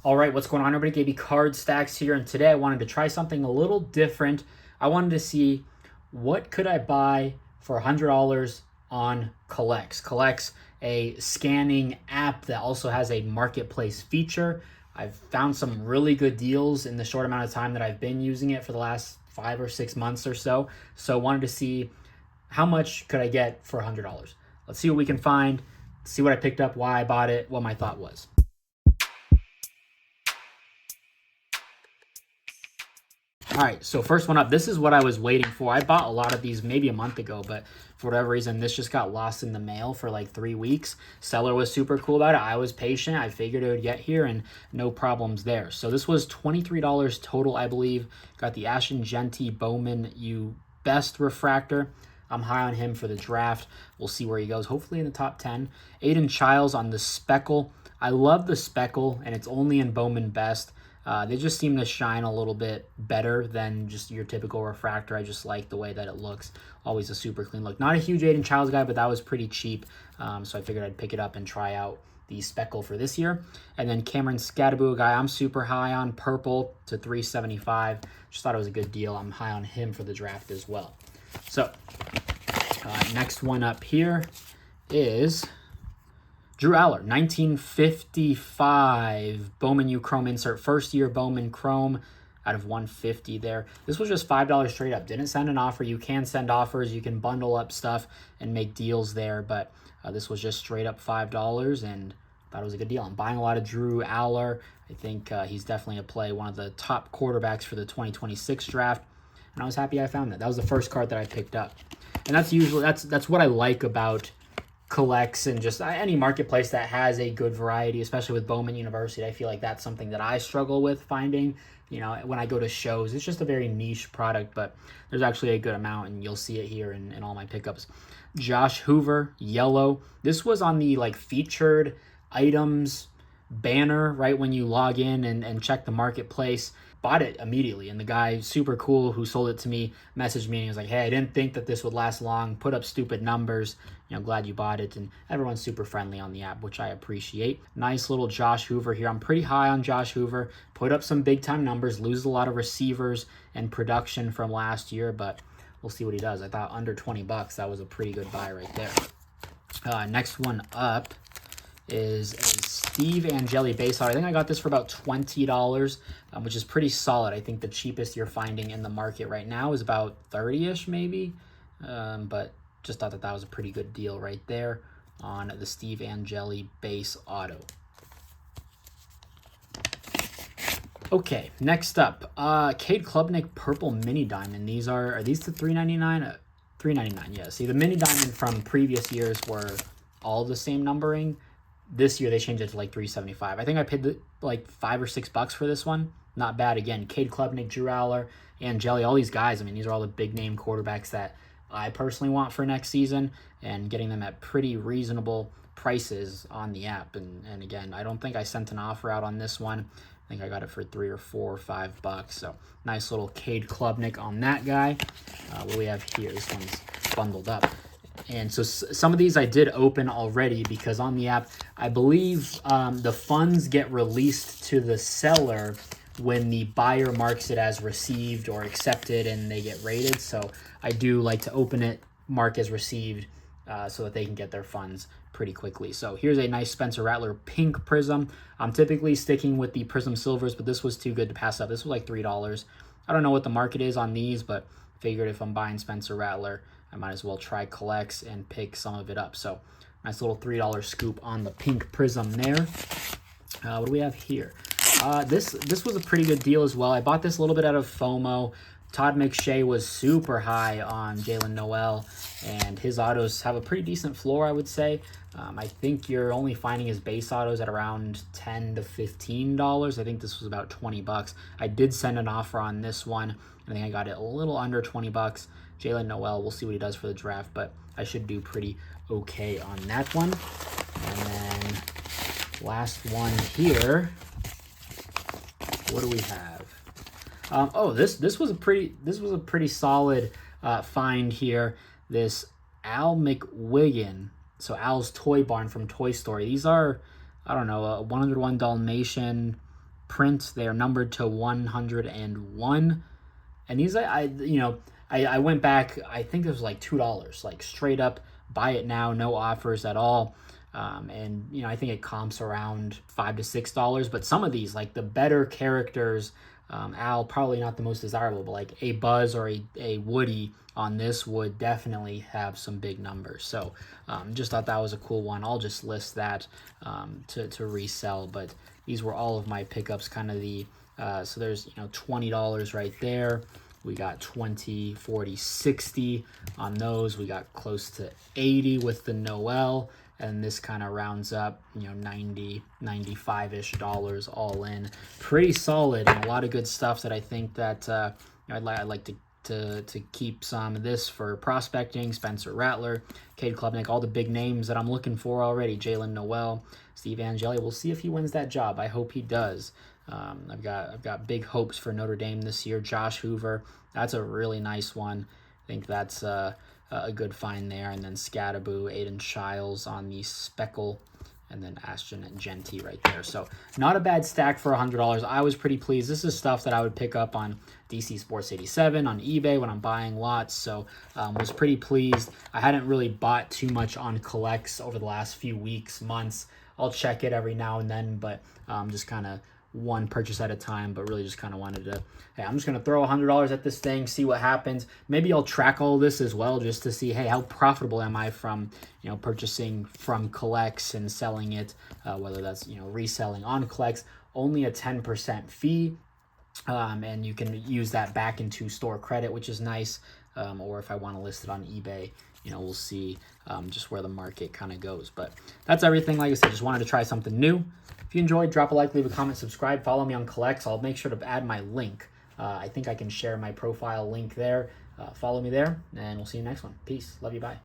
All right, what's going on, everybody? KB Card Stacks here, and today I wanted to try something a little different. I wanted to see what could I buy for $100 on Collx. Collx, a scanning app that also has a marketplace feature. I've found some really good deals in the short amount of time that I've been using it for the last 5 or 6 months or so. So wanted to see how much could I get for $100. Let's see what we can find, see what I picked up, why I bought it, what my thought was. All right, so first one up, this is what I was waiting for. I bought a lot of these maybe a month ago, but for whatever reason, this just got lost in the mail for like 3 weeks. Seller was super cool about it. I was patient. I figured it would get here and no problems there. So this was $23 total, I believe. Got the Ashton Genty Bowman U Best Refractor. I'm high on him for the draft. We'll see where he goes, hopefully in the top 10. Aiden Childs on the Speckle. I love the Speckle, and it's only in Bowman Best. They just seem to shine a little bit better than just your typical refractor. I just like the way that it looks. Always a super clean look. Not a huge Aiden Childs guy, but that was pretty cheap. So I figured I'd pick it up and try out the Speckle for this year. And then Cameron Scadaboo, a guy I'm super high on, purple to $375. Just thought it was a good deal. I'm high on him for the draft as well. So next one up here is Drew Aller, 1955 Bowman U Chrome insert. First year Bowman Chrome out of 150 there. This was just $5 straight up. Didn't send an offer. You can send offers. You can bundle up stuff and make deals there. But this was just straight up $5 and thought it was a good deal. I'm buying a lot of Drew Aller. I think he's definitely a play. One of the top quarterbacks for the 2026 draft. And I was happy I found that. That was the first card that I picked up. And that's usually, that's what I like about Collx and just any marketplace that has a good variety, especially with Bowman University. I feel like that's something that I struggle with finding. You know, when I go to shows, it's just a very niche product, but there's actually a good amount, and you'll see it here in all my pickups. Josh Hoover, yellow. This was on the like featured items banner right when you log in and check the marketplace. Bought it immediately, and the guy, super cool, who sold it to me, messaged me and he was like, hey, I didn't think that this would last long, put up stupid numbers, you know, glad you bought it. And everyone's super friendly on the app, which I appreciate. Nice little Josh Hoover here. I'm pretty high on Josh Hoover. Put up some big time numbers, loses a lot of receivers and production from last year, but we'll see what he does. I thought under 20 bucks, that was a pretty good buy right there. Next one up is a Steve Angeli base auto. I think I got this for about $20, which is pretty solid. I think the cheapest you're finding in the market right now is about 30-ish maybe, but just thought that that was a pretty good deal right there on the Steve Angeli base auto. Okay, next up, Cade Klubnik Purple Mini Diamond. These are these the $3.99? $3.99, yeah. See, the Mini Diamond from previous years were all the same numbering. This year they changed it to like $3.75. I think I paid like $5 or $6 for this one. Not bad. Again, Cade Klubnik, Drew Aller, Angeli, all these guys. I mean, these are all the big name quarterbacks that I personally want for next season, and getting them at pretty reasonable prices on the app. And again, I don't think I sent an offer out on this one. I think I got it for $3 or $4 or $5. So nice little Cade Klubnik on that guy. What do we have here? This one's bundled up. And so some of these I did open already because on the app, I believe the funds get released to the seller when the buyer marks it as received or accepted and they get rated. So I do like to open it, mark as received, so that they can get their funds pretty quickly. So here's a nice Spencer Rattler pink prism. I'm typically sticking with the prism silvers, but this was too good to pass up. This was like $3. I don't know what the market is on these, but figured if I'm buying Spencer Rattler, I might as well try Collx and pick some of it up. So nice little $3 scoop on the pink prism there. What do we have here? This was a pretty good deal as well. I bought this a little bit out of FOMO. Todd McShay was super high on Jalen Noel, and his autos have a pretty decent floor, I would say. I think you're only finding his base autos at around $10 to $15. I think this was about 20 bucks. I did send an offer on this one. I think I got it a little under 20 bucks. Jalen Noel, we'll see what he does for the draft, but I should do pretty okay on that one. And then last one here. What do we have? This was a pretty solid find here. This Al McWiggin, so Al's Toy Barn from Toy Story. These are, I don't know, a 101 Dalmatian print. They are numbered to 101. And these, I went back, I think it was like $2, like straight up, buy it now, no offers at all. And, I think it comps around $5 to $6. But some of these, like the better characters, Al, probably not the most desirable, but like a Buzz or a Woody on this would definitely have some big numbers. So just thought that was a cool one. I'll just list that to resell. But these were all of my pickups, kind of the, so there's, $20 right there. We got 20, 40, 60 on those. We got close to 80 with the Noel. And this kind of rounds up, 90, 95-ish dollars all in. Pretty solid, and a lot of good stuff that I think that I'd like to keep some of this for prospecting. Spencer Rattler, Cade Klubnik, all the big names that I'm looking for already. Jalen Noel, Steve Angeli. We'll see if he wins that job. I hope he does. I've got big hopes for Notre Dame this year. Josh Hoover, that's a really nice one. I think that's a good find there. And then Scattaboo, Aiden Shiles on the Speckle, and then Ashton and Genty right there. So not a bad stack for $100. I was pretty pleased. This is stuff that I would pick up on DC Sports 87 on eBay when I'm buying lots. So was pretty pleased. I hadn't really bought too much on Collx over the last few weeks, months. I'll check it every now and then, but just kind of one purchase at a time, but really just kind of wanted to, hey, I'm just going to throw $100 at this thing, see what happens. Maybe I'll track all this as well just to see, hey, how profitable am I from, purchasing from Collx and selling it, whether that's, reselling on Collx, only a 10% fee. And you can use that back into store credit, which is nice. Or if I want to list it on eBay, we'll see just where the market kind of goes. But that's everything. Like I said, just wanted to try something new. If you enjoyed, drop a like, leave a comment, subscribe, follow me on Collx. I'll make sure to add my link. I think I can share my profile link there. Follow me there, and we'll see you next one. Peace. Love you. Bye.